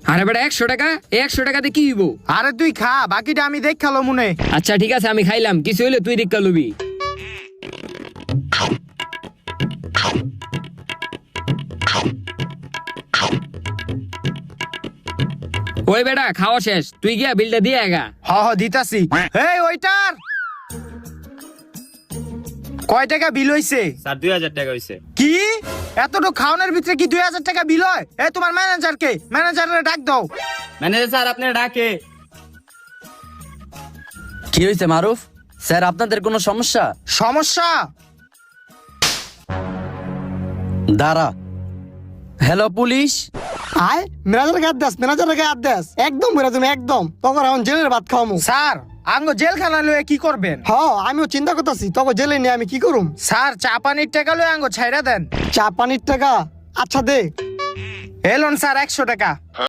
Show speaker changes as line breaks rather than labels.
আরে বেটা 100 টাকা, 100 টাকাতে কি হইব?
আরে তুই খা, বাকিটা আমি দেখ খালো মনে।
আচ্ছা ঠিক আছে, আমি খাইলাম, কিছু হইলে তুই দীক্ষা লবি। ওই বেটা খাওয়া শেষ, তুই গিয়া বিলটা দিয়ে আগা।
হ হ দিতাছি। এই ওইটার কয় টাকা বিল হইছে?
স্যার 2000 টাকা হইছে।
কি এতটুকু খাওয়ানোর ভিতরে কি 2000 টাকা বিল হয়? এ তোমার ম্যানেজারকে, ম্যানেজারের ডাক দাও।
ম্যানেজার স্যার আপনার ডাকে।
কি হয়েছে মারুফ স্যার, আপনাদের কোনো সমস্যা?
সমস্যা?
দাঁড়া। Hello police.
আয় ম্যানেজারের গায়ে দেস, ম্যানেজারের গায়ে দেস, একদম বেরা তুমি একদম। তখন এখন জেলের ভাত খাওয়ামু।
স্যার আঙ্গো জেলখানা লয়ে কি করবেন?
হ আমিও চিন্তা করতেছি তখন জেলে নিয়ে আমি কি করুম।
স্যার চা পানির টাকা লয়ে আঙ্গো ছাইরা দেন।
চা পানির টাকা? আচ্ছা দে।
এলন স্যার 100 টাকা।